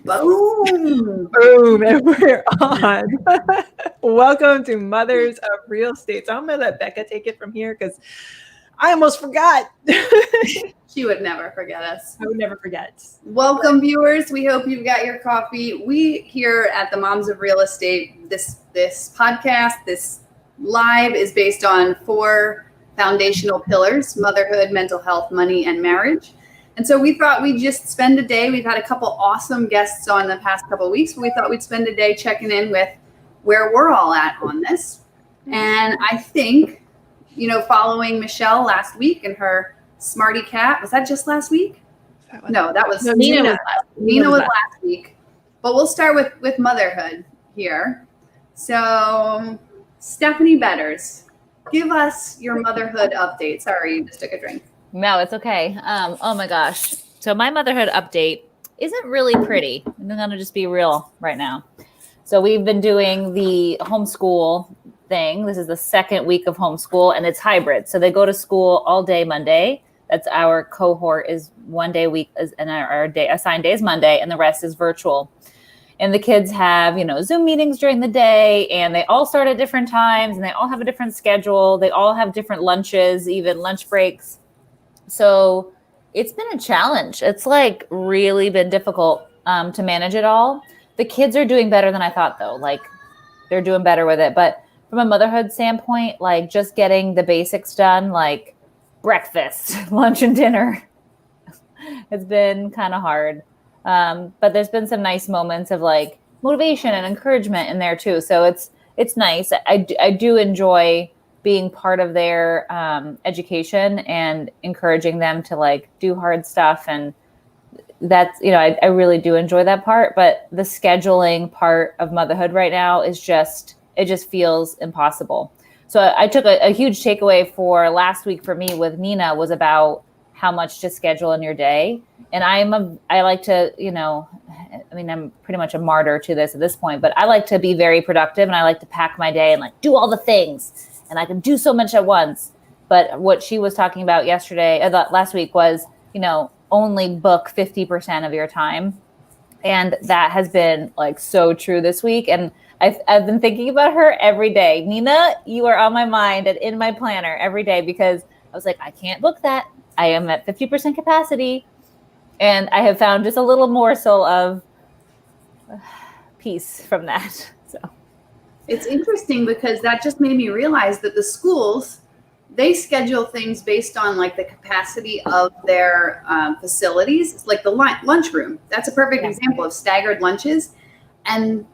Boom. Boom, and we're on. Welcome to Mothers of Real Estate. So I'm going to let Becca take it from here because I almost forgot. She would never forget us. I would never forget. Welcome, viewers. We hope you've got your coffee. We here at the Moms of Real Estate, this podcast, this live is based on 4 foundational pillars: motherhood, mental health, money, and marriage. And so we thought we'd just spend a day. We've had a couple awesome guests on the past couple of weeks, but we thought we'd spend a day checking in with where we're all at on this. And I think, following Michelle last week and her Smarty Cat, was that just last week? No, that was Nina was last week. But we'll start with motherhood here. So, Stephanie Betters, give us your motherhood update. Sorry, you just took a drink. No, it's okay. Oh my gosh. So my motherhood update isn't really pretty. I'm going to just be real right now. So we've been doing the homeschool thing. This is the second week of homeschool and it's hybrid. So they go to school all day Monday. That's our cohort is 1 day a week and our day assigned day is Monday and the rest is virtual. And the kids have, Zoom meetings during the day and they all start at different times and they all have a different schedule. They all have different lunches, even lunch breaks. So it's been a challenge. It's like really been difficult to manage it all. The kids are doing better than I thought though. Like they're doing better with it. But from a motherhood standpoint, like just getting the basics done, like breakfast, lunch and dinner, it's been kind of hard. But there's been some nice moments of like motivation and encouragement in there too. So it's nice. I do enjoy being part of their education and encouraging them to like do hard stuff. And that's, I really do enjoy that part, but the scheduling part of motherhood right now is it just feels impossible. So I took a huge takeaway for last week for me with Nina was about how much to schedule in your day. And I like to, I'm pretty much a martyr to this at this point, but I like to be very productive and I like to pack my day and like do all the things. And I can do so much at once. But what she was talking about last week was, only book 50% of your time. And that has been like so true this week. And I've been thinking about her every day. Nina, you are on my mind and in my planner every day because I was like, I can't book that. I am at 50% capacity. And I have found just a little morsel of peace from that. So. It's interesting because that just made me realize that the schools, they schedule things based on like the capacity of their facilities. It's like the lunchroom. That's a perfect example of staggered lunches. And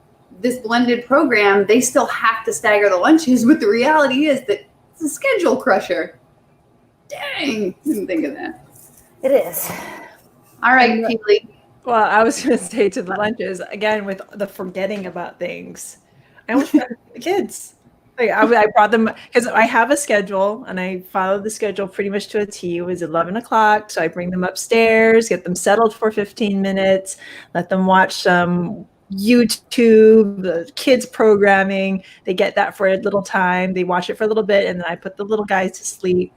this blended program, they still have to stagger the lunches, but the reality is that it's a schedule crusher. Dang, didn't think of that. It is. All right, Keely. Well, I was going to say to the lunches, again, with the forgetting about things. I almost forgot the kids. Like I brought them because I have a schedule and I follow the schedule pretty much to a T. It was 11 o'clock. So I bring them upstairs, get them settled for 15 minutes, let them watch some YouTube, the kids programming. They get that for a little time. They watch it for a little bit. And then I put the little guys to sleep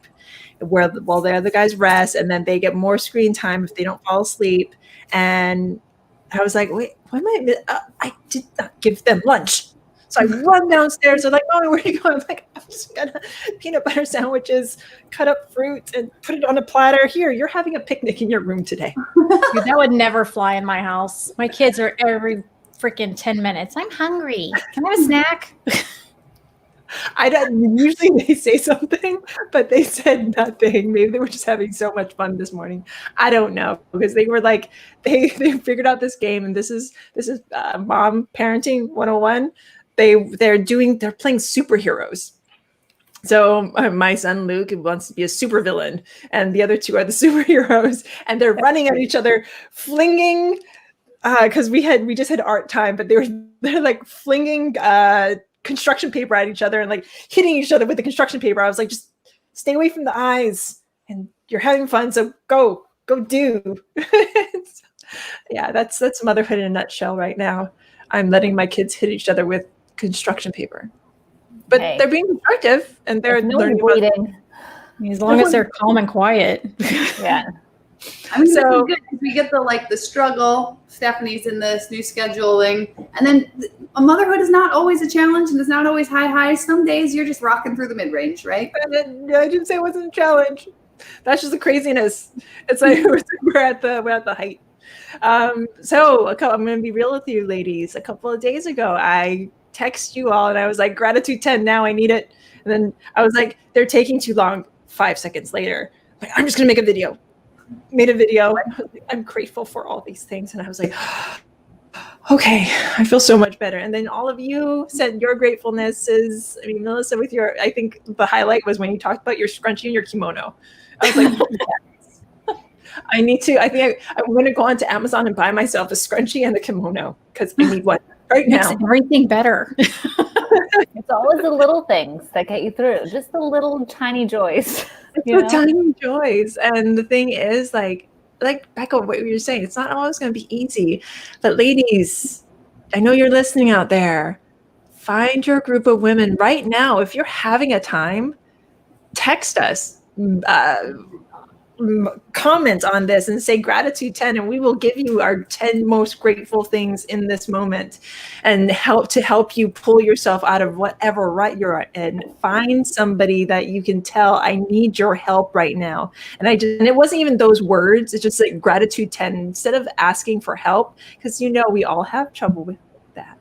while the other guys rest. And then they get more screen time if they don't fall asleep. And I was like, wait, why am I did not give them lunch. So I run downstairs. They're like, "Oh, where are you going?" I'm like, "I'm just gonna peanut butter sandwiches, cut up fruit, and put it on a platter. Here, you're having a picnic in your room today." Dude, that would never fly in my house. My kids are every freaking 10 minutes. I'm hungry. Can I have a snack? I don't usually they say something, but they said nothing. Maybe they were just having so much fun this morning. I don't know because they were like they figured out this game, and this is mom parenting 101. They're playing superheroes. So my son Luke wants to be a supervillain, and the other two are the superheroes, and they're running at each other, flinging. Because we just had art time, but they're like flinging construction paper at each other and like hitting each other with the construction paper. I was like, just stay away from the eyes, and you're having fun, so go do. Yeah, that's motherhood in a nutshell right now. I'm letting my kids hit each other with construction paper, but they're being constructive and they're learning as long as they're calm and quiet. Yeah. I mean, So- this is good because we get the struggle. Stephanie's in this new scheduling, and then a motherhood is not always a challenge, and it's not always high. Some days you're just rocking through the mid range, right? I didn't say it wasn't a challenge. That's just the craziness. It's like we're at the height. So I'm going to be real with you, ladies. A couple of days ago, I text you all, and I was like, gratitude 10. Now I need it. And then I was like, they're taking too long. 5 seconds later, like, I'm just going to make a video. Made a video. I'm grateful for all these things, and I was like, okay, I feel so much better. And then all of you said your gratefulness is, I mean, Melissa, with your, I think the highlight was when you talked about your scrunchie and your kimono. I was like, yes. I'm going to go onto Amazon and buy myself a scrunchie and a kimono because I need one right Makes now. everything better. It's always the little things that get you through. Just the little tiny joys. It's the tiny joys. And the thing is, like Becca, what you were saying, it's not always going to be easy. But ladies, I know you're listening out there. Find your group of women right now. If you're having a time, text us, comment on this and say gratitude 10, and we will give you our 10 most grateful things in this moment and help you pull yourself out of whatever rut you're in. Find somebody that you can tell, I need your help right now. And it wasn't even those words. It's just like gratitude 10 instead of asking for help, because we all have trouble with that.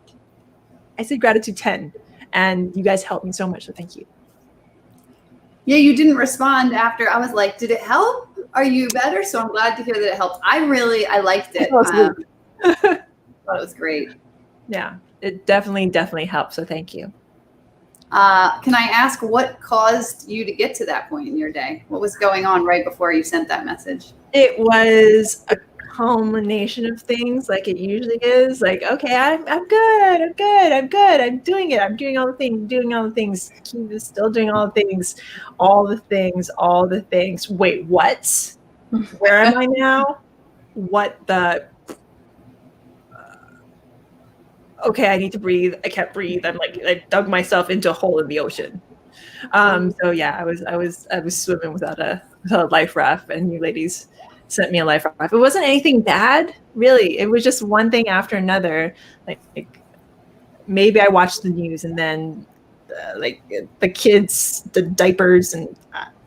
I said gratitude 10, and you guys helped me so much, so thank you. Yeah, you didn't respond after. I was like, did it help? Are you better? So I'm glad to hear that it helped. I liked it. I thought it was great. Yeah, it definitely helped. So thank you. Can I ask what caused you to get to that point in your day? What was going on right before you sent that message? It was a culmination of things, like it usually is. Like, okay, I'm good. I'm doing it. I'm doing all the things. Keep still doing all the things. Wait, what? Where am I now? What the? Okay, I need to breathe. I can't breathe. I dug myself into a hole in the ocean. So yeah, I was swimming without a life raft, and you ladies sent me a life raft. It wasn't anything bad, really. It was just one thing after another. Like maybe I watched the news, and then like the kids, the diapers, and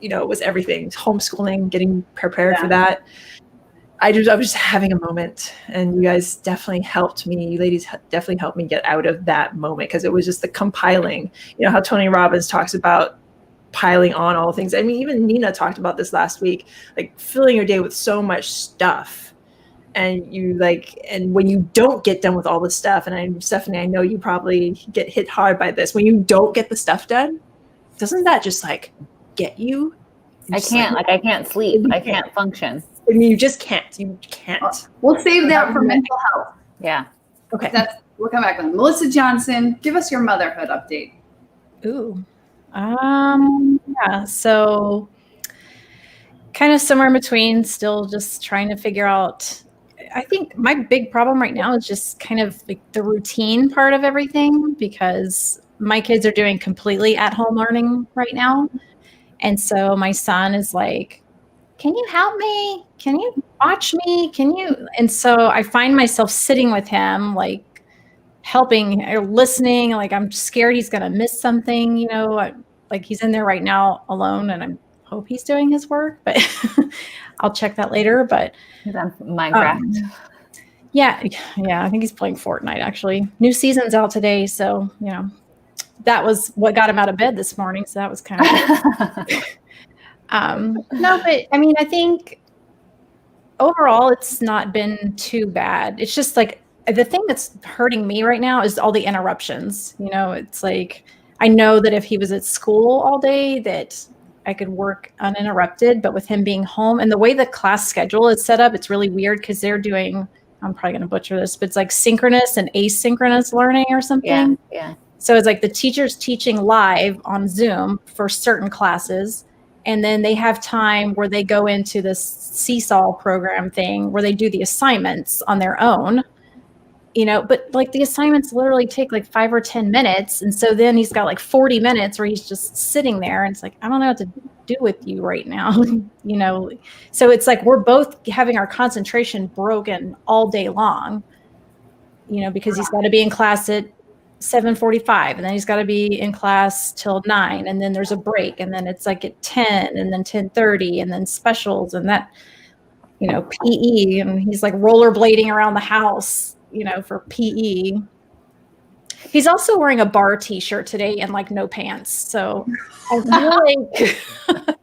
it was everything. Homeschooling, getting prepared for that. I was just having a moment, and you guys definitely helped me. You ladies definitely helped me get out of that moment, because it was just the compiling. How Tony Robbins talks about piling on all things. I mean, even Nina talked about this last week, like filling your day with so much stuff. And and when you don't get done with all the stuff, and Stephanie, I know you probably get hit hard by this. When you don't get the stuff done, doesn't that just get you? I can't sleep. I can't function. I mean, you just can't. You can't. We'll save that for mental health. Yeah. Okay. We'll come back on. Melissa Johnson, give us your motherhood update. Ooh. Yeah. So kind of somewhere in between, still just trying to figure out. I think my big problem right now is just kind of like the routine part of everything, because my kids are doing completely at home learning right now. And so my son is like, can you help me? Can you watch me? And so I find myself sitting with him, like helping or listening. Like I'm scared he's going to miss something, like he's in there right now alone, and I hope he's doing his work, but I'll check that later. But He's on Minecraft. Yeah. I think he's playing Fortnite, actually. New season's out today. So, that was what got him out of bed this morning. So that was kind of no, but I mean, I think overall it's not been too bad. It's just like the thing that's hurting me right now is all the interruptions. It's like I know that if he was at school all day that I could work uninterrupted, but with him being home and the way the class schedule is set up, it's really weird because they're doing, I'm probably going to butcher this, but it's like synchronous and asynchronous learning or something. Yeah. So it's like the teacher's teaching live on Zoom for certain classes. And then they have time where they go into this seesaw program thing where they do the assignments on their own. but like the assignments literally take like 5 or 10 minutes. And so then he's got like 40 minutes where he's just sitting there and it's like, I don't know what to do with you right now. So it's like, we're both having our concentration broken all day long, because he's got to be in class at 7:45 and then he's got to be in class till 9. And then there's a break. And then it's like at 10 and then 10:30 and then specials and that, PE, and he's like rollerblading around the house, for PE. He's also wearing a bar t-shirt today and like no pants. So I feel like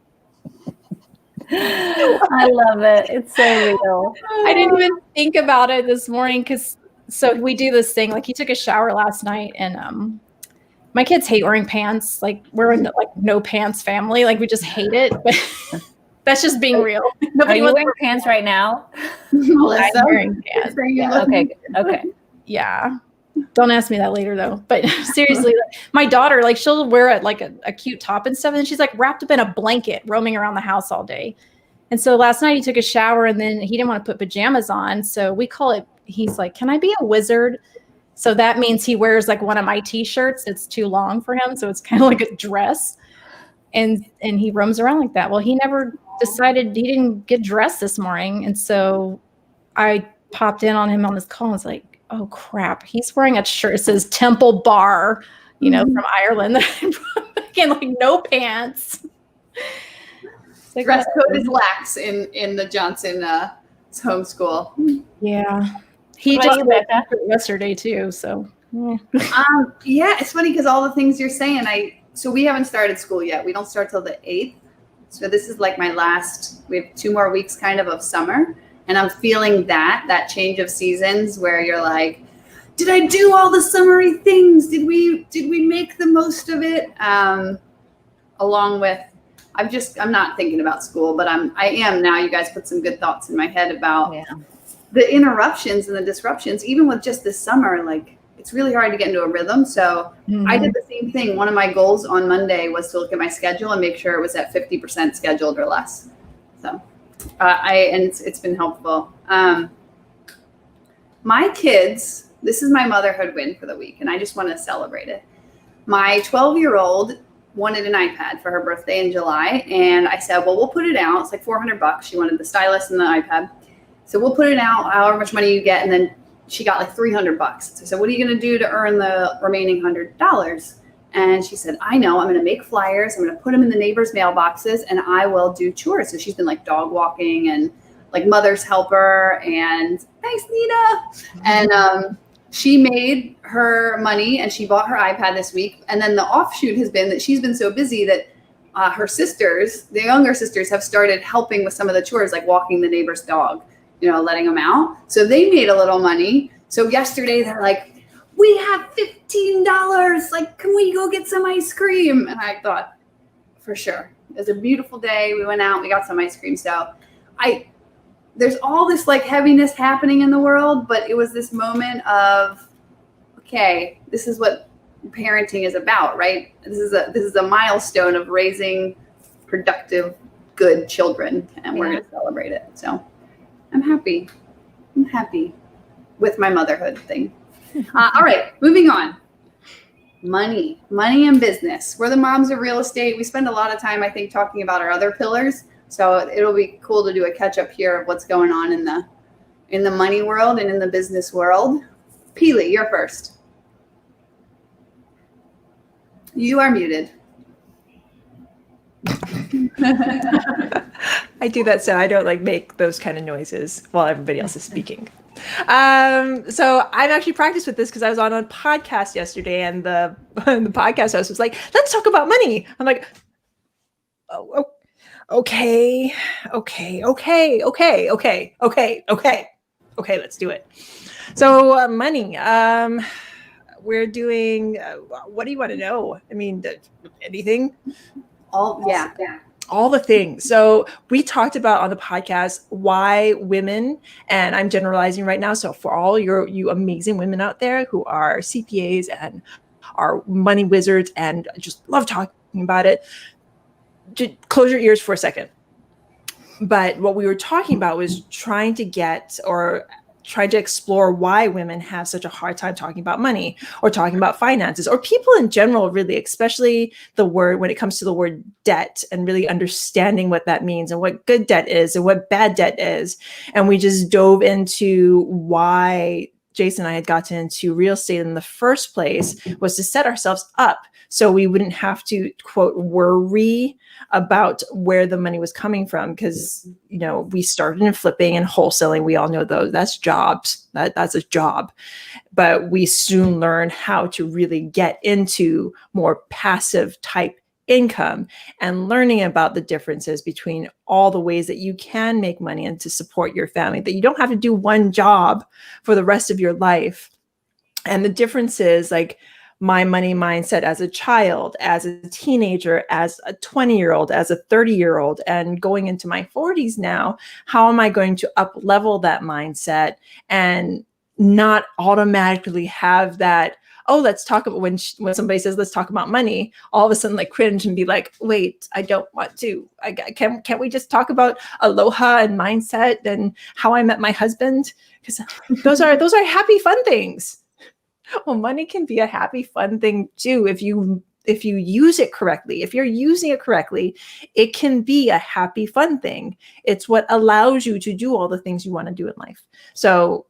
I love it. It's so real. I didn't even think about it this morning so we do this thing, like he took a shower last night and my kids hate wearing pants. Like we're in like no pants family. Like we just hate it. But that's just being real. Are you wearing pants right now? I'm wearing pants. Yeah. Okay. Yeah. Don't ask me that later though. But seriously, like, my daughter, like she'll wear a cute top and stuff. And she's like wrapped up in a blanket roaming around the house all day. And so last night he took a shower and then he didn't want to put pajamas on. So he's like, can I be a wizard? So that means he wears like one of my t-shirts. It's too long for him. So it's kind of like a dress. And he roams around like that. Well, he never decided, he didn't get dressed this morning. And so I popped in on him on his call and was like, oh crap, he's wearing a shirt. It says Temple Bar, from Ireland. Again, like no pants. Like, dress code is lax in the Johnson homeschool. Yeah. He just went yesterday too. So yeah, it's funny because all the things you're saying, so we haven't started school yet. We don't start till the 8th. So this is like we have 2 more weeks kind of summer. And I'm feeling that change of seasons where you're like, did I do all the summery things? Did we make the most of it? Along with, I'm not thinking about school, but I am now. You guys put some good thoughts in my head about the interruptions and the disruptions, even with just this summer, like it's really hard to get into a rhythm. So I did the same thing. One of my goals on Monday was to look at my schedule and make sure it was at 50% scheduled or less. So it's been helpful. My kids, this is my motherhood win for the week, and I just want to celebrate it. My 12-year-old wanted an iPad for her birthday in July, and I said, well, we'll put it out. It's like $400. She wanted the stylus and the iPad. So we'll put it out, however much money you get, and then she got like $300. So I said, what are you going to do to earn the remaining $100? And she said, I know, I'm going to make flyers. I'm going to put them in the neighbors' mailboxes and I will do chores. So she's been like dog walking and like mother's helper and thanks, Nina. And she made her money and she bought her iPad this week. And then the offshoot has been that she's been so busy that her sisters, the younger sisters, have started helping with some of the chores, like walking the neighbor's dog, letting them out. So they made a little money. So yesterday they're like, we have $15. Like, can we go get some ice cream? And I thought, for sure. It was a beautiful day. We went out, we got some ice cream. So there's all this like heaviness happening in the world, but it was this moment of, okay, this is what parenting is about, right? This is a milestone of raising productive, good children, and we're going to celebrate it. So I'm happy with my motherhood thing. All right, moving on. Money and business. We're the moms of real estate. We spend a lot of time, I think, talking about our other pillars. So it'll be cool to do a catch up here of what's going on in the money world and in the business world. Peely, you're first. You are muted. I do that so I don't like make those kind of noises while everybody else is speaking. So I'm actually practiced with this because I was on a podcast yesterday and the podcast host was like, let's talk about money. I'm like, oh, okay, let's do it. So money, we're doing, what do you want to know? I mean, anything? All the things. So we talked about on the podcast why women, and I'm generalizing right now. So for all you amazing women out there who are CPAs and are money wizards and just love talking about it, close your ears for a second. But what we were talking about was trying to get or tried to explore why women have such a hard time talking about money or talking about finances, or people in general, really, especially the word when it comes to the word debt, and really understanding what that means and what good debt is and what bad debt is. And we just dove into why Jason and I had gotten into real estate in the first place, was to set ourselves up so we wouldn't have to, quote, worry about where the money was coming from. Because, you know, we started in flipping and wholesaling. We all know those. That's jobs. That's a job. But we soon learned how to really get into more passive type income, and learning about the differences between all the ways that you can make money and to support your family, that you don't have to do one job for the rest of your life. And the differences, like my money mindset as a child, as a teenager, as a 20-year-old, as a 30-year-old, and going into my 40s now, how am I going to up level that mindset and not automatically have that, oh, let's talk about, when somebody says, let's talk about money, all of a sudden like cringe and be like, wait, I don't want to. Can't we just talk about aloha and mindset and how I met my husband? Because those are happy, fun things. Well, money can be a happy, fun thing too. If you use it correctly, if you're using it correctly, it can be a happy, fun thing. It's what allows you to do all the things you want to do in life. So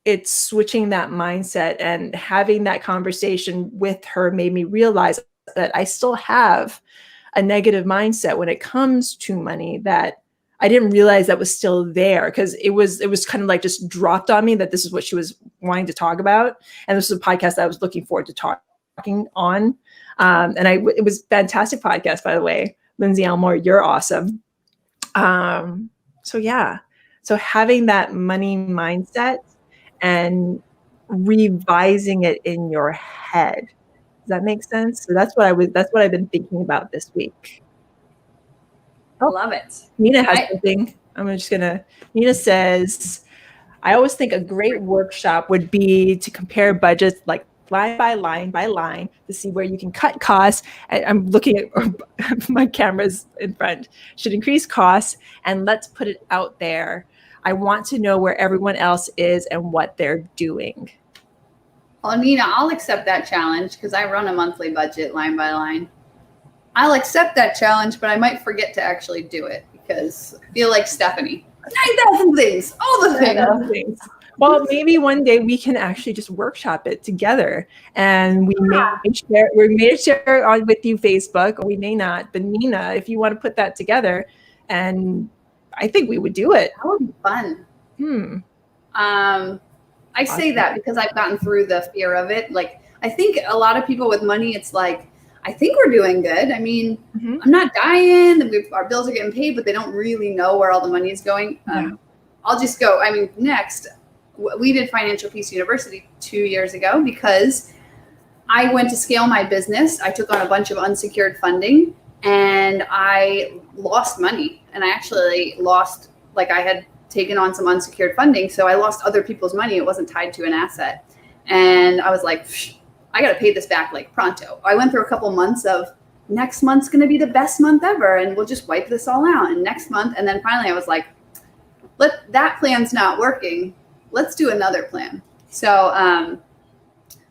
it's switching that mindset, and having that conversation with her made me realize that I still have a negative mindset when it comes to money, that I didn't realize that was still there, because it was kind of like just dropped on me that this is what she was wanting to talk about. And this was a podcast that I was looking forward to talking on. It was a fantastic podcast, by the way. Lindsay Elmore, you're awesome. So having that money mindset and revising it in your head. Does that make sense? So that's what I've been thinking about this week. I love it. Nina has something. Nina says, I always think a great workshop would be to compare budgets like line by line to see where you can cut costs. I'm looking at my cameras in front. Should increase costs, and let's put it out there. I want to know where everyone else is and what they're doing. Well, Nina, I'll accept that challenge because I run a monthly budget line by line. I'll accept that challenge, but I might forget to actually do it because I feel like Stephanie. 9,000 things, all the things. Well, maybe one day we can actually just workshop it together, and we may share on with you Facebook, or we may not. But Nina, if you want to put that together, and I think we would do it. That would be fun. I say that because I've gotten through the fear of it. Like, I think a lot of people with money, it's like, I think we're doing good. I mean, I'm not dying, and our bills are getting paid, but they don't really know where all the money is going. I'll just go. I mean, next, we did Financial Peace University 2 years ago because I went to scale my business. I took on a bunch of unsecured funding, and I lost money. And I actually lost, like, I had taken on some unsecured funding, so I lost other people's money. It wasn't tied to an asset. And I was like, I got to pay this back like pronto. I went through a couple months of next month's going to be the best month ever, and we'll just wipe this all out. And next month, and then finally I was like, that plan's not working. Let's do another plan. So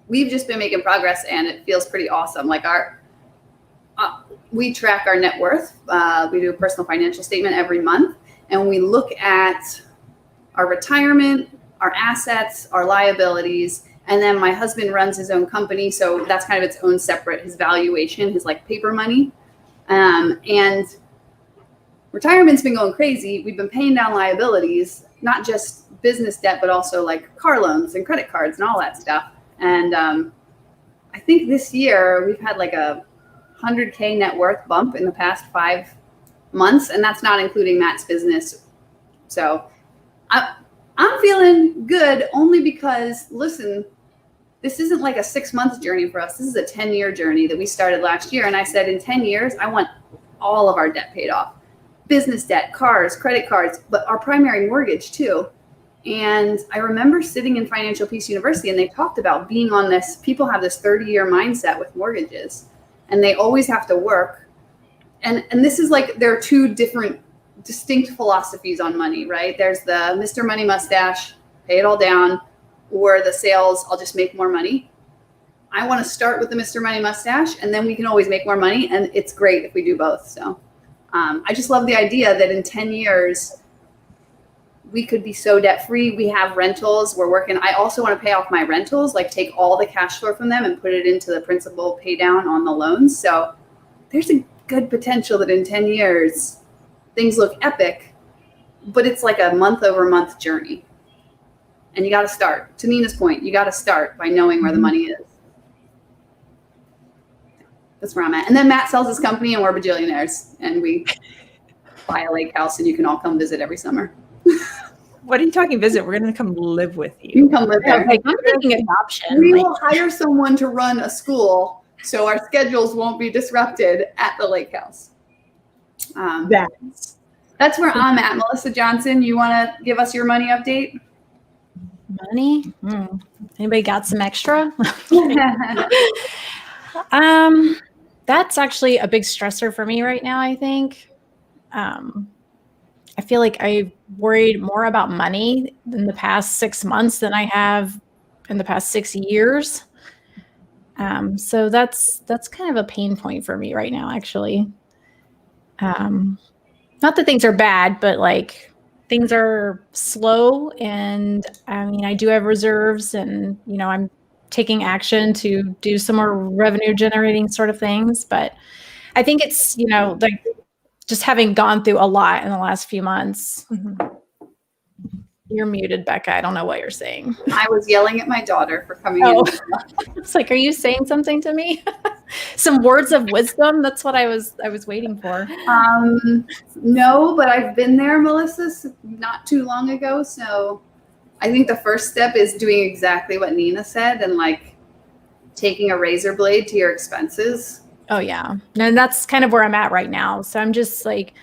we've just been making progress, and it feels pretty awesome. Like we track our net worth. We do a personal financial statement every month, and we look at our retirement, our assets, our liabilities. And then my husband runs his own company, so that's kind of its own separate, his valuation, his like paper money. And retirement's been going crazy. We've been paying down liabilities, not just business debt, but also like car loans and credit cards and all that stuff. And I think this year we've had like a 100K net worth bump in the past 5 months, and that's not including Matt's business. So I'm feeling good only because, listen, this isn't like a 6-month journey for us. This is a 10-year journey that we started last year. And I said, in 10 years, I want all of our debt paid off. Business debt, cars, credit cards, but our primary mortgage too. And I remember sitting in Financial Peace University, and they talked about being on this, people have this 30-year mindset with mortgages, and they always have to work. And this is like, there are two different distinct philosophies on money, right? There's the Mr. Money Mustache pay it all down, or the sales, I'll just make more money. I want to start with the Mr. Money Mustache, and then we can always make more money. And it's great if we do both. So I just love the idea that in 10 years, we could be so debt free. We have rentals. We're working. I also want to pay off my rentals, like take all the cash flow from them and put it into the principal pay down on the loans. So there's a good potential that in 10 years, things look epic, but it's like a month over month journey. And you got to start. To Nina's point, you got to start by knowing where the money is. That's where I'm at. And then Matt sells his company and we're bajillionaires. And we buy a lake house and you can all come visit every summer. What are you talking visit? We're going to come live with you. You can come live there. Okay, I'm thinking adoption. We will hire someone to run a school so our schedules won't be disrupted at the lake house. That's where I'm at. Melissa Johnson, you want to give us your money update? Money? Anybody got some extra? That's actually a big stressor for me right now, I think. I feel like I've worried more about money in the past 6 months than I have in the past 6 years. So that's kind of a pain point for me right now, actually. Not that things are bad, but like things are slow. And I mean, I do have reserves and, you know, I'm taking action to do some more revenue generating sort of things. But I think it's, you know, like just having gone through a lot in the last few months. You're muted, Becca. I don't know what you're saying. I was yelling at my daughter for coming in. It's like, are you saying something to me? Some words of wisdom? That's what I was waiting for. No, but I've been there, Melissa, not too long ago. So I think the first step is doing exactly what Nina said and like taking a razor blade to your expenses. Oh yeah. And that's kind of where I'm at right now. So I'm just like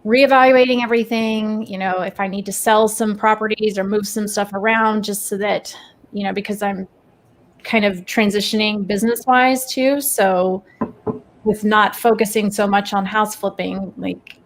reevaluating everything, you know, if I need to sell some properties or move some stuff around just so that, you know, because I'm kind of transitioning business wise too. So with not focusing so much on house flipping, like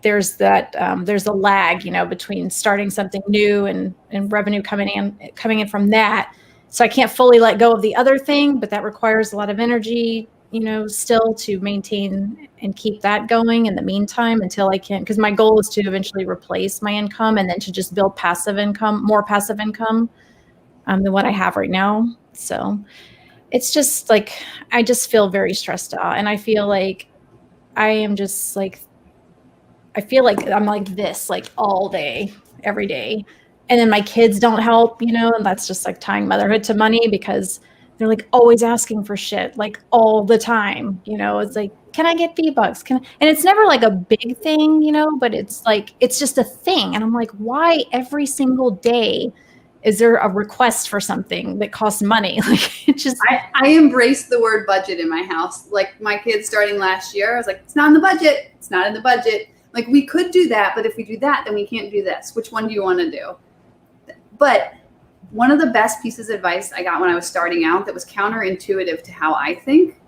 there's that, there's a lag, you know, between starting something new and revenue coming in from that. So I can't fully let go of the other thing, but that requires a lot of energy, you know, still to maintain and keep that going in the meantime until I can, because my goal is to eventually replace my income and then to just build passive income, more passive income than what I have right now. So it's just like, I just feel very stressed out and I feel like I am just like, I feel like I'm like this, like all day, every day. And then my kids don't help, you know, and that's just like tying motherhood to money because they're like always asking for shit, like all the time, you know, it's like, can I get V-Bucks? And it's never like a big thing, you know, but it's like, it's just a thing. And I'm like, why every single day is there a request for something that costs money? Like it just, I embrace the word budget in my house. Like my kids starting last year, I was like, it's not in the budget. It's not in the budget. Like we could do that, but if we do that, then we can't do this. Which one do you want to do? But one of the best pieces of advice I got when I was starting out that was counterintuitive to how I think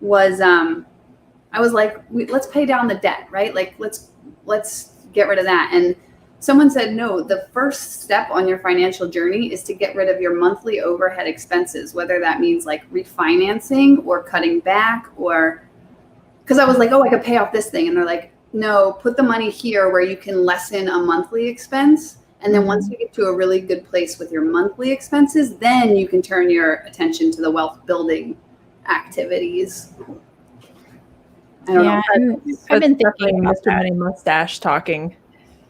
was, I was like, let's pay down the debt, right? Like, let's get rid of that. And someone said, no, the first step on your financial journey is to get rid of your monthly overhead expenses, whether that means like refinancing or cutting back or, because I was like, oh, I could pay off this thing. And they're like, no, put the money here where you can lessen a monthly expense. And then once you get to a really good place with your monthly expenses, then you can turn your attention to the wealth building activities. I don't know. I've been thinking about Mr. Money Mustache talking.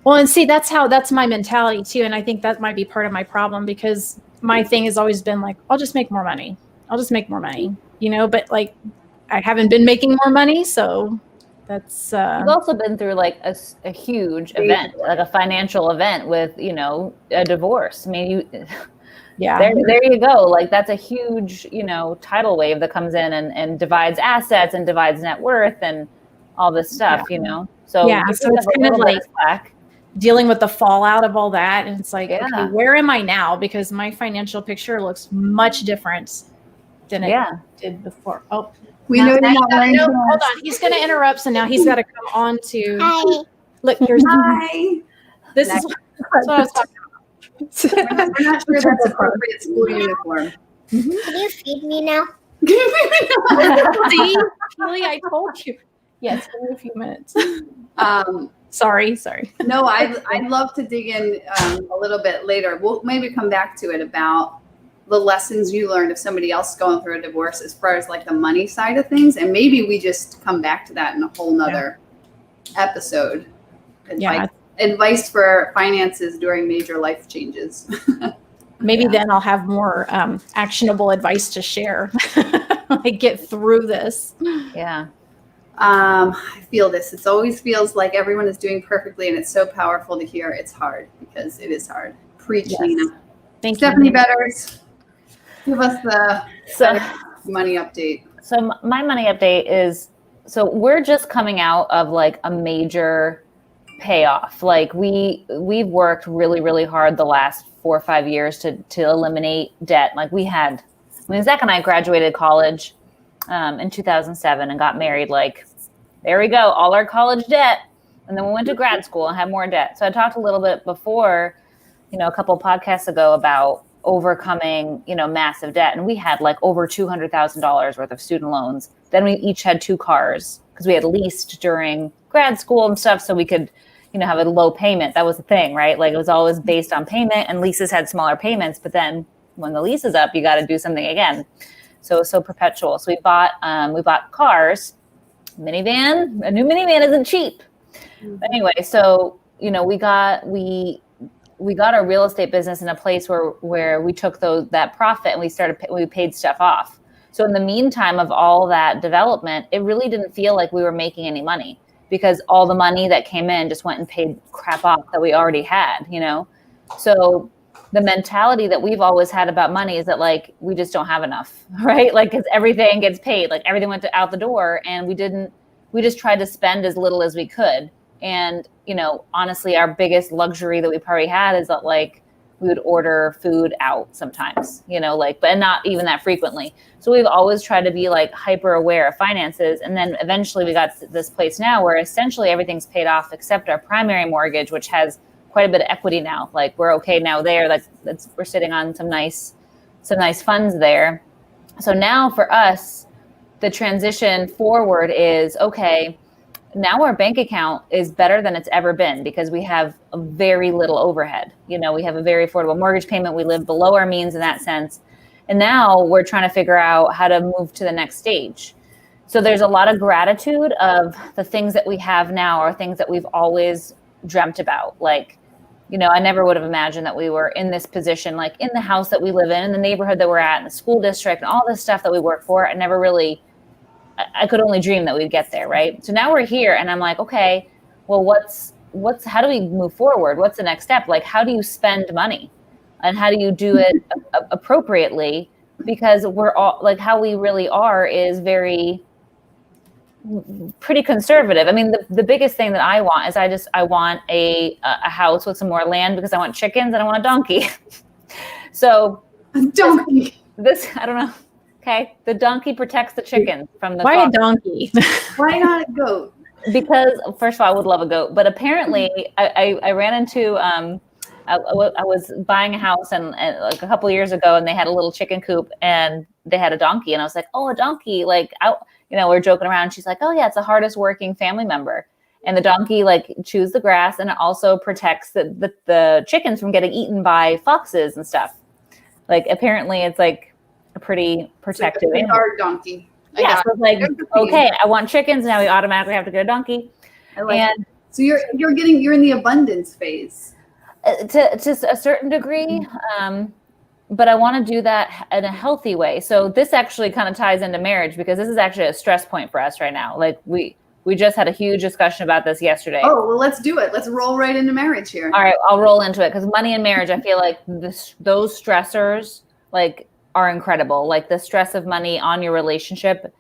Well, and see, that's my mentality too. And I think that might be part of my problem because my thing has always been like, I'll just make more money. I'll just make more money, you know, but like I haven't been making more money. So that's you've also been through like a huge event, like a financial event with, you know, a divorce. I mean, there you go. Like that's a huge, you know, tidal wave that comes in and divides assets and divides net worth and all this stuff, you know. So so it's kind of like dealing with the fallout of all that. And it's like, okay, where am I now? Because my financial picture looks much different than it did before. Oh, we know you're not wearing hold on. He's going to interrupt. So now he's got to come on to. Hi. Look, here's Hi. This is what I was talking about. We're not sure that's appropriate school uniform. Can you feed me now? See, Julie, I told you. Yes, give me a few minutes. Sorry. No, I'd love to dig in a little bit later. We'll maybe come back to it about the lessons you learned of somebody else going through a divorce as far as like the money side of things. And maybe we just come back to that in a whole nother episode. Advice for finances during major life changes. Maybe then I'll have more actionable advice to share. I get through this. Yeah. I feel this. It always feels like everyone is doing perfectly, and it's so powerful to hear. It's hard because it is hard. Preach, Yes. Nina. Thank Stephanie you. Betters, give us the money update. So my money update is, so we're just coming out of like a major payoff. Like we've worked really, really hard the last 4 or 5 years to eliminate debt. Like Zach and I graduated college in 2007 and got married. Like, there we go, all our college debt. And then we went to grad school and had more debt. So I talked a little bit before, a couple of podcasts ago about overcoming, massive debt. And we had like over $200,000 worth of student loans. Then we each had 2 cars because we had leased during grad school and stuff. So we could, have a low payment. That was the thing, right? Like it was always based on payment, and leases had smaller payments. But then when the lease is up, you got to do something again. So perpetual. So we bought cars, minivan. A new minivan isn't cheap. Mm-hmm. But anyway, so we got our real estate business in a place where we took that profit and we paid stuff off. So in the meantime of all that development, it really didn't feel like we were making any money because all the money that came in just went and paid crap off that we already had. So the mentality that we've always had about money is that like we just don't have enough, right? Like because everything gets paid, like everything went out the door, and we just tried to spend as little as we could. And honestly, our biggest luxury that we probably had is that like we would order food out sometimes, but not even that frequently. So we've always tried to be like hyper aware of finances. And then eventually we got to this place now where essentially everything's paid off except our primary mortgage, which has quite a bit of equity now. Like we're okay now there. Like we're sitting on some nice funds there. So now for us, the transition forward is okay. Now our bank account is better than it's ever been because we have a very little overhead. We have a very affordable mortgage payment. We live below our means in that sense. And now we're trying to figure out how to move to the next stage. So there's a lot of gratitude of the things that we have now are things that we've always dreamt about. Like, I never would have imagined that we were in this position, like in the house that we live in the neighborhood that we're at, in the school district, and all this stuff that we work for. I could only dream that we'd get there, right? So now we're here, and I'm like, okay, well, how do we move forward? What's the next step? Like, how do you spend money, and how do you do it appropriately? Because we're all like, how we really are is pretty conservative. I mean, the biggest thing that I want is I want a house with some more land because I want chickens and I want a donkey. So Donkey. I don't know. Okay, the donkey protects the chickens from the. Why fox. a donkey? Why not a goat? Because first of all, I would love a goat, but apparently I ran into I was buying a house and like a couple of years ago, and they had a little chicken coop and they had a donkey, and I was like, oh, a donkey, like we're joking around. She's like, oh yeah, it's the hardest working family member, and the donkey like chews the grass, and it also protects the chickens from getting eaten by foxes and stuff. Like apparently, it's like a pretty protective like animal. Hard donkey. Yeah, so it's like, okay, I want chickens. Now we automatically have to get a donkey. So you're in the abundance phase. To a certain degree, but I want to do that in a healthy way. So this actually kind of ties into marriage because this is actually a stress point for us right now. Like we just had a huge discussion about this yesterday. Oh, well, let's do it. Let's roll right into marriage here. All right, I'll roll into it because money and marriage, I feel like those stressors like are incredible. Like the stress of money on your relationship,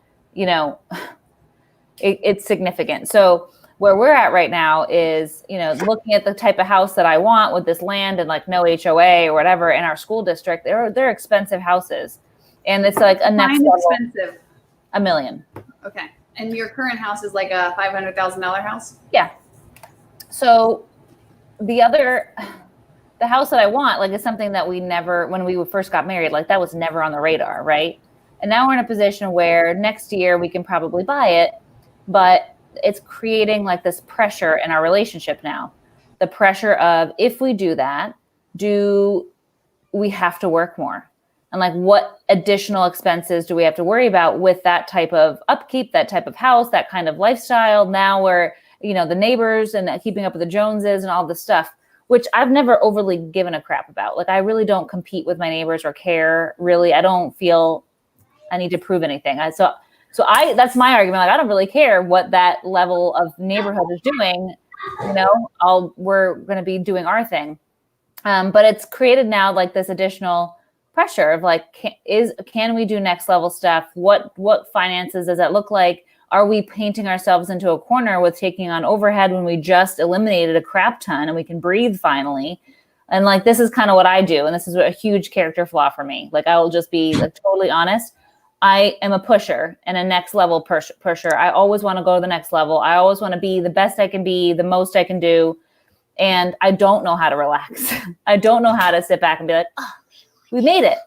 it's significant. So where we're at right now is, looking at the type of house that I want with this land and like no HOA or whatever in our school district, they're expensive houses. And it's like a next level. Expensive. $1 million. Okay. And your current house is like a $500,000 house? Yeah. So the other the house that I want, like, is something that we never, when we first got married, like that was never on the radar, right? And now we're in a position where next year we can probably buy it, but it's creating like this pressure in our relationship now. The pressure of, if we do that, do we have to work more? And like, what additional expenses do we have to worry about with that type of upkeep, that type of house, that kind of lifestyle? Now we're, the neighbors and keeping up with the Joneses and all this stuff, which I've never overly given a crap about. Like, I really don't compete with my neighbors or care, really. I don't feel I need to prove anything. So that's my argument. Like, I don't really care what that level of neighborhood is doing. We're going to be doing our thing. But it's created now like this additional pressure of like, can we do next level stuff? What finances does that look like? Are we painting ourselves into a corner with taking on overhead when we just eliminated a crap ton and we can breathe finally? And like, this is kind of what I do. And this is a huge character flaw for me. Like, I will just be like totally honest. I am a pusher and a next level pusher. I always want to go to the next level. I always want to be the best I can be, the most I can do. And I don't know how to relax. I don't know how to sit back and be like, oh, we made it,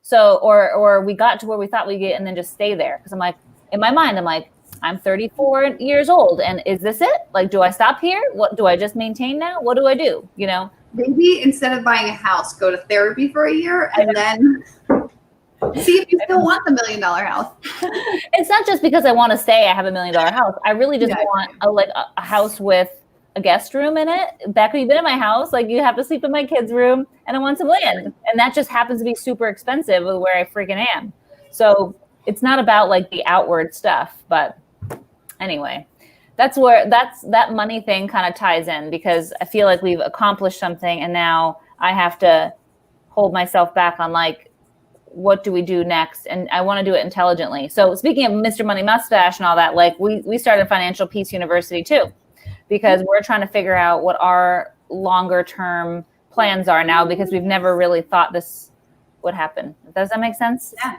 So, or we got to where we thought we'd get and then just stay there. Because I'm like, in my mind, I'm like, I'm 34 years old. And is this it? Like, do I stop here? What do I just maintain now? What do I do? Maybe instead of buying a house, go to therapy for a year and then see if you still want the $1 million house. It's not just because I want to say I have $1 million house. I really just want a house with a guest room in it. Back when you've been in my house, like, you have to sleep in my kids' room, and I want some land. And that just happens to be super expensive with where I freaking am. So it's not about like the outward stuff. But anyway, that's where that money thing kind of ties in, because I feel like we've accomplished something and now I have to hold myself back on like, what do we do next? And I want to do it intelligently. So speaking of Mr. Money Mustache and all that, like we started Financial Peace University too, because we're trying to figure out what our longer term plans are now, because we've never really thought this would happen. Does that make sense? Yeah.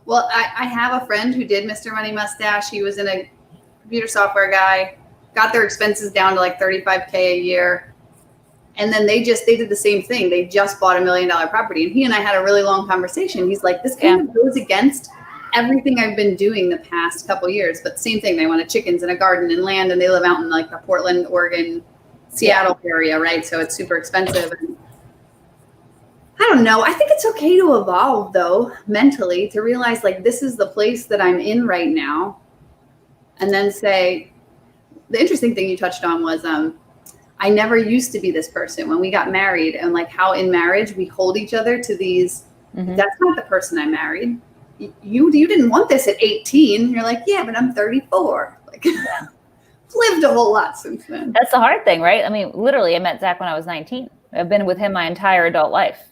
Well, I have a friend who did Mr. Money Mustache. He was in a computer software guy, got their expenses down to like $35K a year. And then they did the same thing. They just bought $1 million property. And he and I had a really long conversation. He's like, this kind of goes against everything I've been doing the past couple years. But same thing. They wanted chickens and a garden and land. And they live out in like the Portland, Oregon, Seattle area, right? So it's super expensive. And I don't know. I think it's okay to evolve, though, mentally, to realize like this is the place that I'm in right now. And then say, the interesting thing you touched on was I never used to be this person when we got married, and like how in marriage we hold each other to these. That's not the person I married. You didn't want this at 18. You're like, yeah, but I'm 34. Like, lived a whole lot since then. That's the hard thing, right? I mean, literally, I met Zach when I was 19. I've been with him my entire adult life,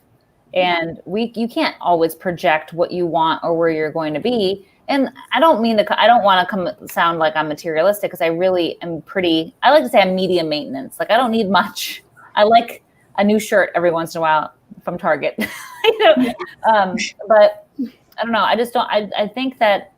and you can't always project what you want or where you're going to be. And I don't want to sound like I'm materialistic, because I really am I like to say I'm medium maintenance. Like, I don't need much. I like a new shirt every once in a while from Target, but I don't know. I just don't, I think that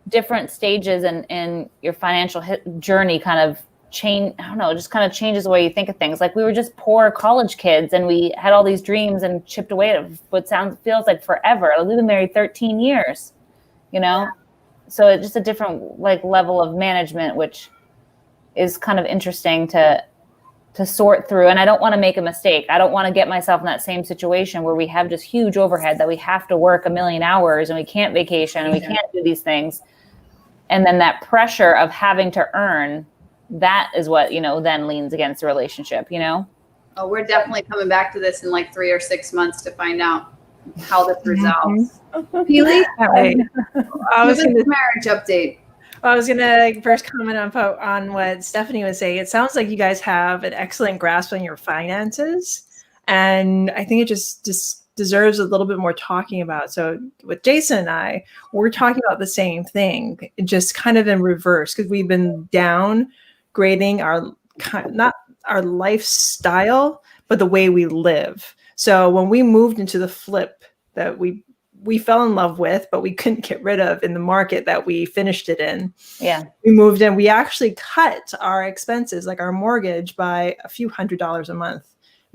different stages in your financial journey kind of change. I don't know, it just kind of changes the way you think of things. Like, we were just poor college kids and we had all these dreams and chipped away at what feels like forever. Like, we've been married 13 years. So it's just a different like level of management, which is kind of interesting to sort through. And I don't want to make a mistake. I don't want to get myself in that same situation where we have just huge overhead that we have to work 1 million hours and we can't vacation and we can't do these things. And then that pressure of having to earn, that is what, then leans against the relationship, Oh, we're definitely coming back to this in like 3 or 6 months to find out how this resolves. Peely, I was going to marriage update. I was going to first comment on what Stephanie was saying. It sounds like you guys have an excellent grasp on your finances, and I think it just deserves a little bit more talking about. So with Jason and I, we're talking about the same thing, just kind of in reverse, because we've been downgrading not our lifestyle, but the way we live. So when we moved into the flip that we fell in love with, but we couldn't get rid of in the market that we finished it in. Yeah. We moved in, we actually cut our expenses, like our mortgage, by a few $100s a month.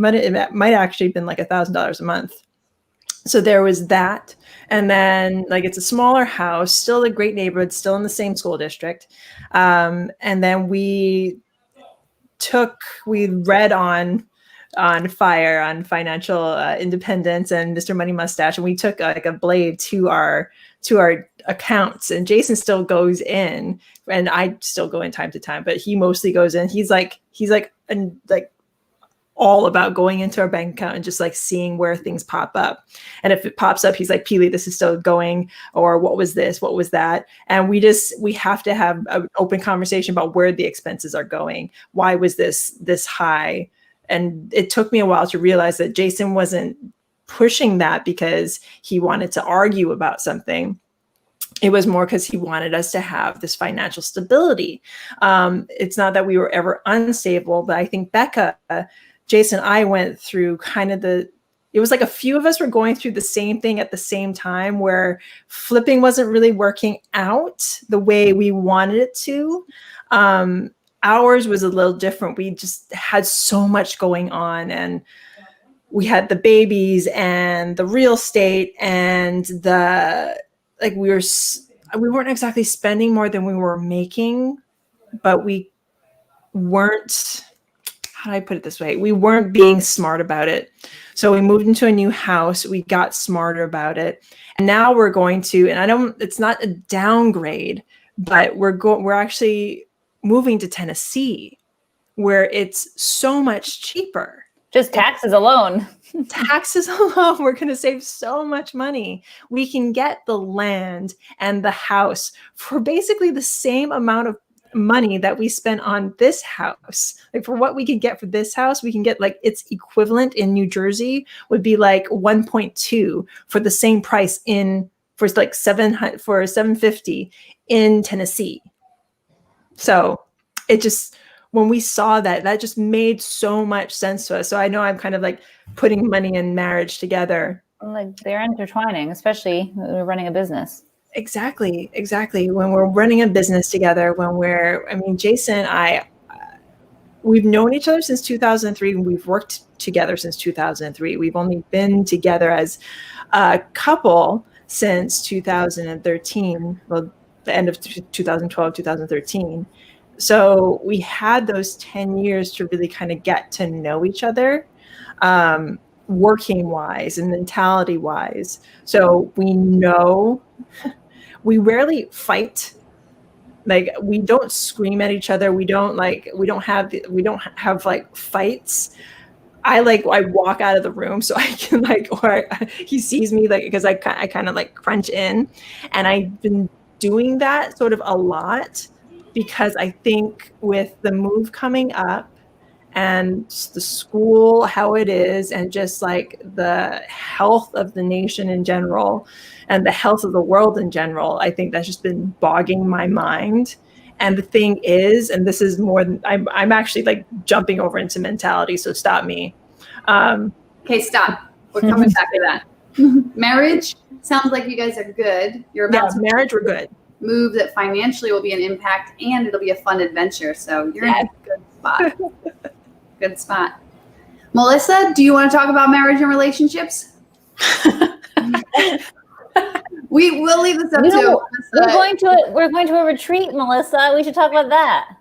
it might actually have been like $1,000 a month. So there was that. And then like it's a smaller house, still a great neighborhood, still in the same school district. And then we read on fire on financial independence and Mr. Money Mustache, and we took like a blade to our accounts. And Jason still goes in, and I still go in time to time, but he mostly goes in. He's like all about going into our bank account and just like seeing where things pop up. And if it pops up, he's like, Peely, this is still going, or what was this? What was that? And we have to have an open conversation about where the expenses are going. Why was this high? And it took me a while to realize that Jason wasn't pushing that because he wanted to argue about something. It was more because he wanted us to have this financial stability. It's not that we were ever unstable, but I think Becca, Jason and I went through kind of it was like a few of us were going through the same thing at the same time, where flipping wasn't really working out the way we wanted it to. Ours was a little different. We just had so much going on, and we had the babies and the real estate and we weren't exactly spending more than we were making, but we weren't, how do I put it this way? We weren't being smart about it. So we moved into a new house. We got smarter about it. And now we're going to, and it's not a downgrade, but we're actually moving to Tennessee, where it's so much cheaper. Just taxes alone. Taxes alone, we're going to save so much money. We can get the land and the house for basically the same amount of money that we spent on this house. Like for what we could get for this house, we can get like its equivalent in New Jersey would be like 1.2 for the same price for $750 in Tennessee. So it just, when we saw that just made so much sense to us. So I know I'm kind of like putting money and marriage together. Like they're intertwining, especially when we're running a business. Exactly. When we're running a business together, Jason and I, we've known each other since 2003. And we've worked together since 2003. We've only been together as a couple since 2013. Well, the end of 2012, 2013. So we had those 10 years to really kind of get to know each other, working wise and mentality wise. So we know we rarely fight. Like we don't scream at each other. We don't have like fights. I walk out of the room so I can or he sees me because I kind of like crunch in, and I've been doing that sort of a lot because I think with the move coming up and the school, how it is, and just like the health of the nation in general and the health of the world in general, I think that's just been bogging my mind. And the thing is, and this is more than I'm actually like jumping over into mentality, so stop me. Okay, stop. We're coming back to that. Marriage sounds like you guys are good. You're about to marriage, we're good. Move that financially will be an impact, and it'll be a fun adventure. So you're in a good spot. Good spot. Melissa, do you want to talk about marriage and relationships? We will leave this up to. We're going to a retreat, Melissa. We should talk about that.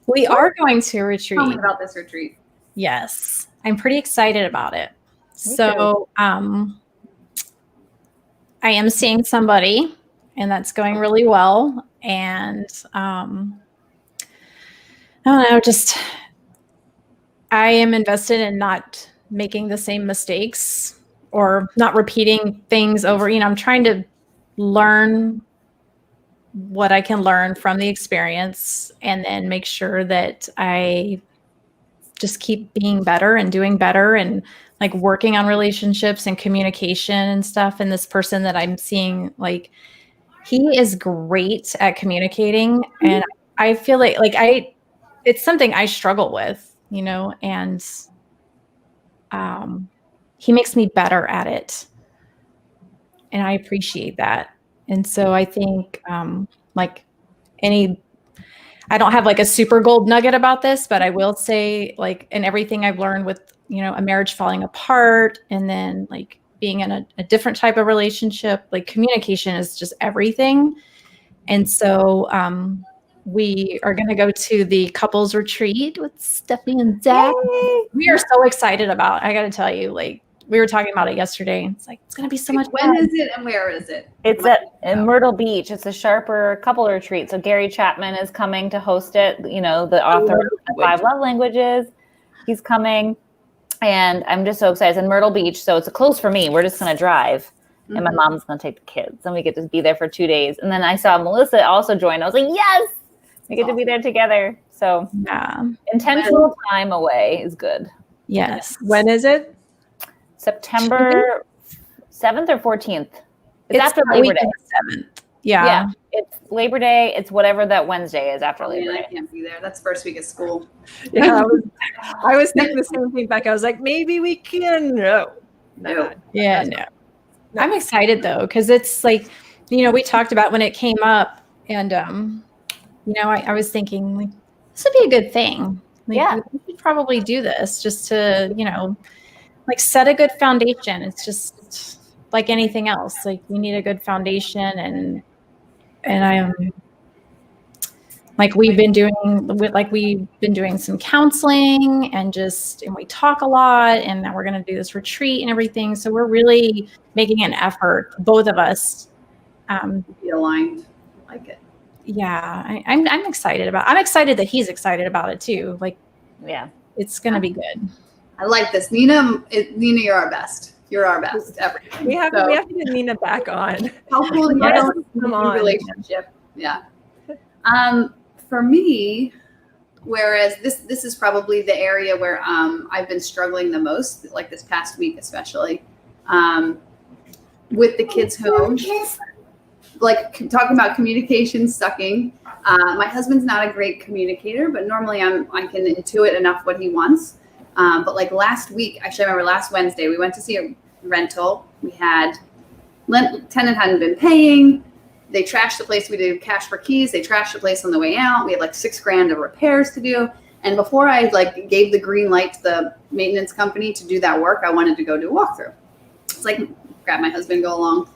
We are going to a retreat. Tell me about this retreat. Yes, I'm pretty excited about it. So, I am seeing somebody, and that's going really well. And I don't know, just I am invested in not making the same mistakes or not repeating things over. I'm trying to learn what I can learn from the experience and then make sure that I just keep being better and doing better and like working on relationships and communication and stuff. And this person that I'm seeing, like, he is great at communicating. And I feel like it's something I struggle with, and he makes me better at it. And I appreciate that. And so I think I don't have like a super gold nugget about this, but I will say like in everything I've learned with, a marriage falling apart and then like being in a different type of relationship, like communication is just everything. And so we are going to go to the couples retreat with Stephanie and Zach. Yay! We are so excited about, I got to tell you, like we were talking about it yesterday. It's like, it's going to be so much When fun. is it and where is it? It's in Myrtle Beach. It's a Sharper couple retreat. So Gary Chapman is coming to host it. The author of the 5 Love Languages. He's coming, and I'm just so excited. It's in Myrtle Beach, so it's close for me. We're just going to drive, and my mom's going to take the kids, and we get to be there for 2 days. And then I saw Melissa also join. I was like, yes, we get to be there together. So intentional time away is good. Yes. When is it? September 7th or 14th. It's after Labor Day. 7th. Yeah. It's Labor Day. It's whatever that Wednesday is after Labor I Day. can't be there. That's first week of school. Yeah, I was thinking the same thing, Becca. I was like, maybe we can. No. Yeah, no. I'm excited though, because it's like, we talked about when it came up, and I was thinking like this would be a good thing. Like, we should probably do this just to, like set a good foundation. It's just like anything else. Like we need a good foundation, and I like we've been doing some counseling and we talk a lot, and now we're going to do this retreat and everything. So we're really making an effort, both of us. Be aligned. I like it. Yeah, I'm excited I'm excited that he's excited about it too. Like, yeah, it's going to be good. I like this. Nina, you're our best. You're our best. Everything. We have to get Nina back on. How cool to Yes, get come a on. relationship. Yeah. For me, whereas this is probably the area where I've been struggling the most, like this past week especially, with the kids home. Like talking about communication sucking. My husband's not a great communicator, but normally I can intuit enough what he wants. But like last week, actually I remember last Wednesday, we went to see a rental. We had tenant hadn't been paying. They trashed the place. We did cash for keys. They trashed the place on the way out. We had like $6,000 of repairs to do. And before I like gave the green light to the maintenance company to do that work, I wanted to go do a walkthrough. It's like grab my husband, go along.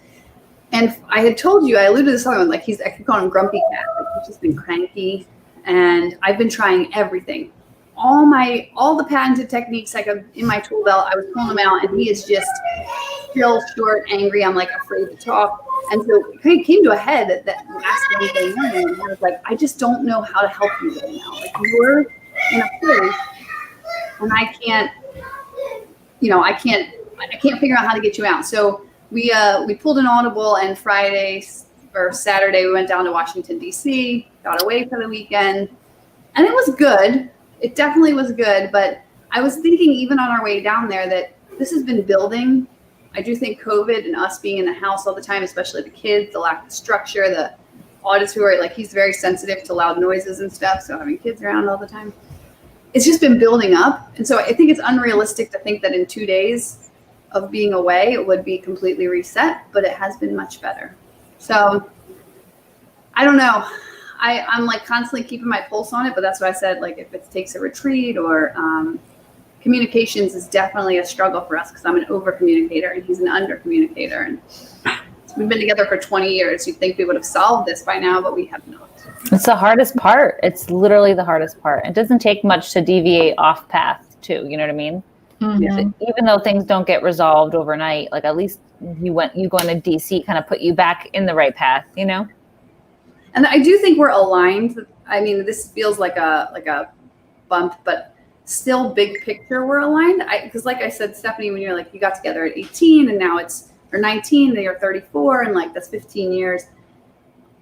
And I had told you, I alluded to this other one, like I keep calling him Grumpy Cat. Like he's just been cranky. And I've been trying everything. All the patented techniques like in my tool belt, I was pulling them out, and he is just still short, angry. I'm like afraid to talk. And so it came to a head that last Wednesday morning, and I was like, I just don't know how to help you right now. Like you're in a place, and I can't figure out how to get you out. So we pulled an audible, and Friday or Saturday we went down to Washington D.C., got away for the weekend, and it was good. It definitely was good, but I was thinking even on our way down there that this has been building. I do think COVID and us being in the house all the time, especially the kids, the lack of structure, the auditory, like he's very sensitive to loud noises and stuff. So having kids around all the time, it's just been building up. And so I think it's unrealistic to think that in 2 days of being away, it would be completely reset, but it has been much better. So I don't know. I'm like constantly keeping my pulse on it, but that's what I said. Like if it takes a retreat or communications is definitely a struggle for us because I'm an over communicator and he's an under communicator. And we've been together for 20 years. You'd think we would have solved this by now, but we have not. It's the hardest part. It's literally the hardest part. It doesn't take much to deviate off path too. You know what I mean? Mm-hmm. Even though things don't get resolved overnight, like at least you going to DC kind of put you back in the right path, you know? And I do think we're aligned. I mean, this feels like a bump, but still big picture we're aligned. Because like I said, Stephanie, when you're like, you got together at 18 and now or 19 and you're 34 and like that's 15 years.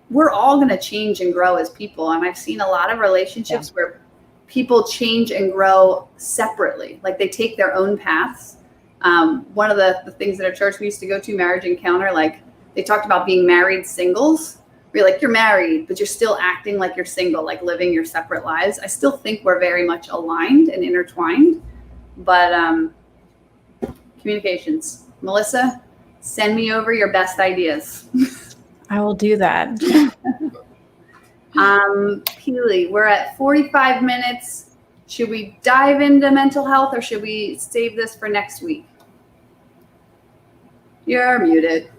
We're all going to change and grow as people. And I've seen a lot of relationships where people change and grow separately. Like they take their own paths. One of the things at a church we used to go to, Marriage Encounter, like they talked about being married singles. Where you're like, you're married, but you're still acting like you're single, like living your separate lives. I still think we're very much aligned and intertwined, but communications. Melissa, send me over your best ideas. I will do that. Peely, we're at 45 minutes. Should we dive into mental health or should we save this for next week? You're muted.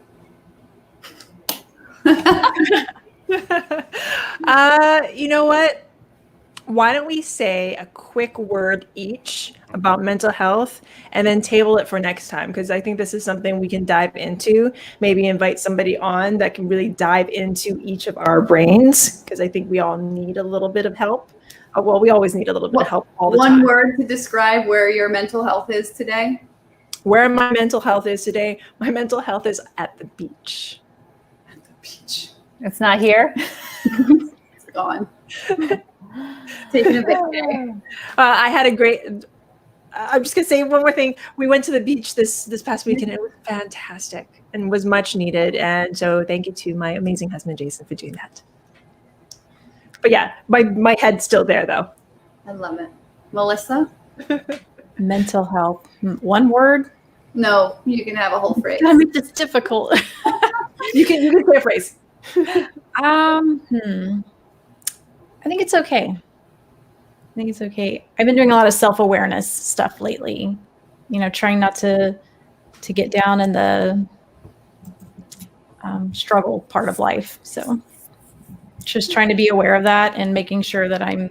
You know what? Why don't we say a quick word each about mental health and then table it for next time? Because I think this is something we can dive into. Maybe invite somebody on that can really dive into each of our brains, because I think we all need a little bit of help. Well, we always need a little bit of help all the time. One word to describe where your mental health is today? Where my mental health is today? My mental health is at the beach. At the beach. It's not here. It's gone. Taking a vacation. I had a great. I'm just gonna say one more thing. We went to the beach this past week, and it was fantastic and was much needed. And so, thank you to my amazing husband Jason for doing that. But yeah, my head's still there though. I love it. Melissa? Mental health. One word? No, you can have a whole phrase. I mean, it's difficult. You can say a phrase. I think it's okay. I've been doing a lot of self-awareness stuff lately. Trying not to get down in the struggle part of life. So just trying to be aware of that and making sure that I'm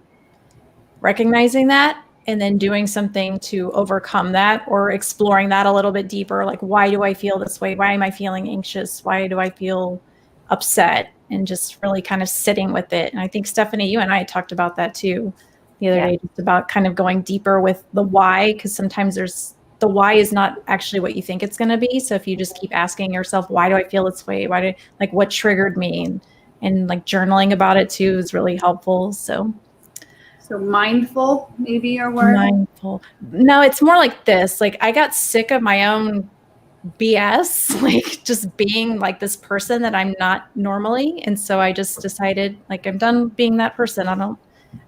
recognizing that and then doing something to overcome that or exploring that a little bit deeper. Like, why do I feel this way? Why am I feeling anxious? Why do I feel upset? And just really kind of sitting with it. And I think, Stephanie, you and I talked about that too the other day, just about kind of going deeper with the why, because sometimes the why is not actually what you think it's going to be. So if you just keep asking yourself, why do I feel this way? What triggered me? And like journaling about it too is really helpful. So mindful, maybe your word? Mindful. No, it's more like this. Like, I got sick of my own BS, like just being like this person that I'm not normally. And so I just decided, like, I'm done being that person. I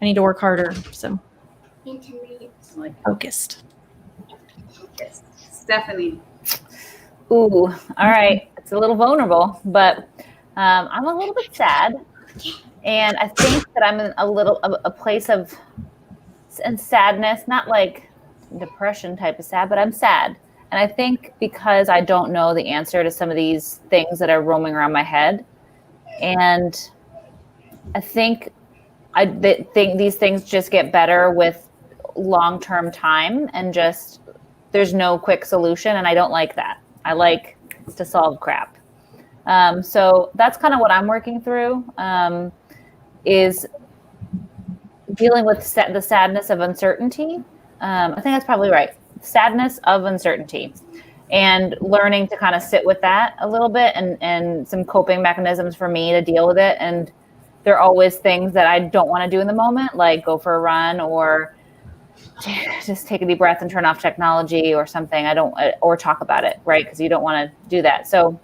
need to work harder. So focused. Stephanie. Ooh, all right. It's a little vulnerable, but I'm a little bit sad. And I think that I'm in a place of sadness, not like depression type of sad, but I'm sad. And I think because I don't know the answer to some of these things that are roaming around my head. And I think these things just get better with long-term time, and just there's no quick solution. And I don't like that. I like to solve crap. So that's kind of what I'm working through, is dealing with the sadness of uncertainty. I think that's probably right. Sadness of uncertainty, and learning to kind of sit with that a little bit, and some coping mechanisms for me to deal with it. And there are always things that I don't want to do in the moment, like go for a run or just take a deep breath and turn off technology or something. Or talk about it, right? Because you don't want to do that. So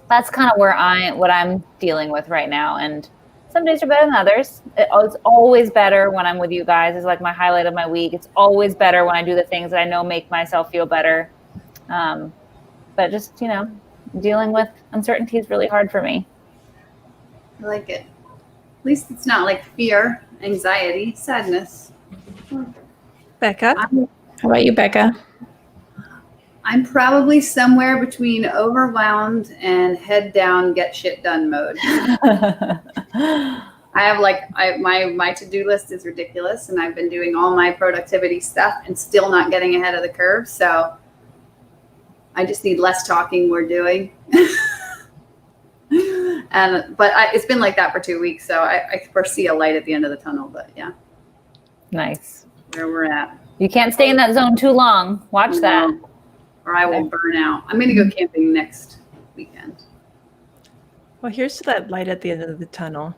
that's kind of what I'm dealing with right now. And some days are better than others. It's always better when I'm with you guys. It's like my highlight of my week. It's always better when I do the things that I know make myself feel better. But just, dealing with uncertainty is really hard for me. I like it. At least it's not like fear, anxiety, sadness. Becca? How about you, Becca? I'm probably somewhere between overwhelmed and head down, get shit done mode. I have my to-do list is ridiculous, and I've been doing all my productivity stuff and still not getting ahead of the curve. So I just need less talking, more doing. But it's been like that for 2 weeks, so I foresee a light at the end of the tunnel. But yeah, Nice. where we're at. You can't stay in that zone too long. Watch that. Or I will burn out. I'm going to go camping next weekend. Well, here's to that light at the end of the tunnel.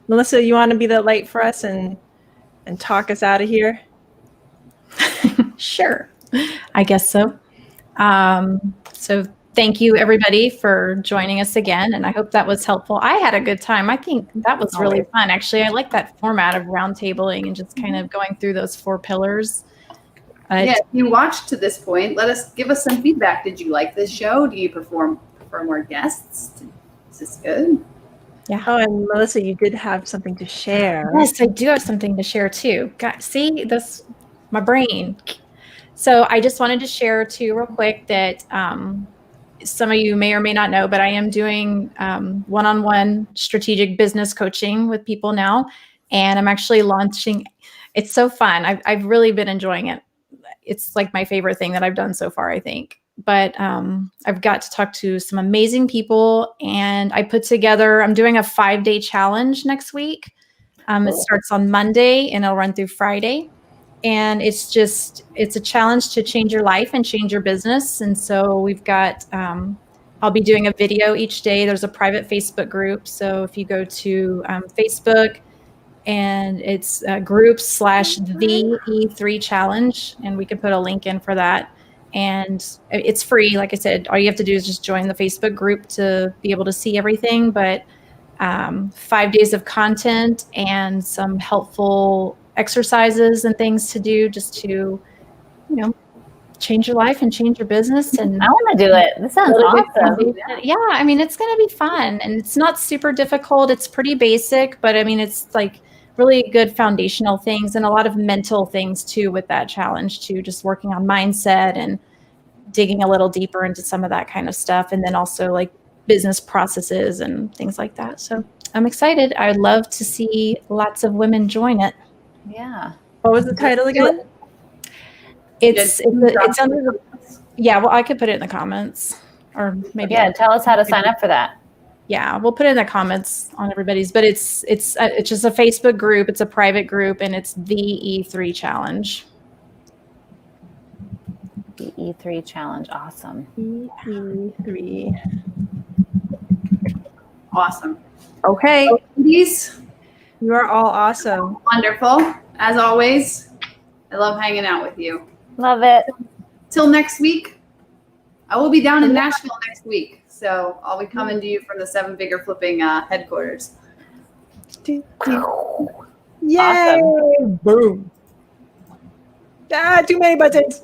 Melissa, you want to be that light for us and talk us out of here? Sure. I guess so. So thank you, everybody, for joining us again. And I hope that was helpful. I had a good time. I think that was really fun. Actually, I like that format of roundtabling and just kind of going through those 4 pillars. Yeah, if you watched to this point, give us some feedback. Did you like this show? Do you prefer more guests? Is this good? Yeah. Oh, and Melissa, you did have something to share. Yes, I do have something to share too. See, this my brain. So I just wanted to share too, real quick, that some of you may or may not know, but I am doing one-on-one strategic business coaching with people now, and I'm actually launching. It's so fun. I've really been enjoying it. It's like my favorite thing that I've done so far, I think. But I've got to talk to some amazing people, and I put together. I'm doing a 5-day challenge next week. It starts on Monday and it'll run through Friday. And it's a challenge to change your life and change your business. And so we've got, I'll be doing a video each day. There's a private Facebook group. So if you go to Facebook, and it's group/the E3 challenge, and we can put a link in for that. And it's free. Like I said, all you have to do is just join the Facebook group to be able to see everything. But 5 days of content and some helpful exercises and things to do just to, change your life and change your business. And I want to do it. This sounds awesome. Yeah, I mean, it's going to be fun, and it's not super difficult. It's pretty basic, but I mean, it's like really good foundational things and a lot of mental things too with that challenge too, just working on mindset and digging a little deeper into some of that kind of stuff. And then also like business processes and things like that. So I'm excited. I'd love to see lots of women join it. Yeah. What was the title again? It's under the, well, I could put it in the comments, or maybe. Yeah, tell us how to sign up for that. Yeah, we'll put it in the comments on everybody's, but it's just a Facebook group. It's a private group, and it's the E3 challenge. The E3 challenge. Awesome. E3. Awesome. Okay. Ladies, You are all awesome. wonderful. As always, I love hanging out with you. Love it. Till next week. I will be down in Nashville next week. So I'll be coming to you from the 7-Figure Flipping headquarters. Yay! Awesome. Boom. Too many buttons.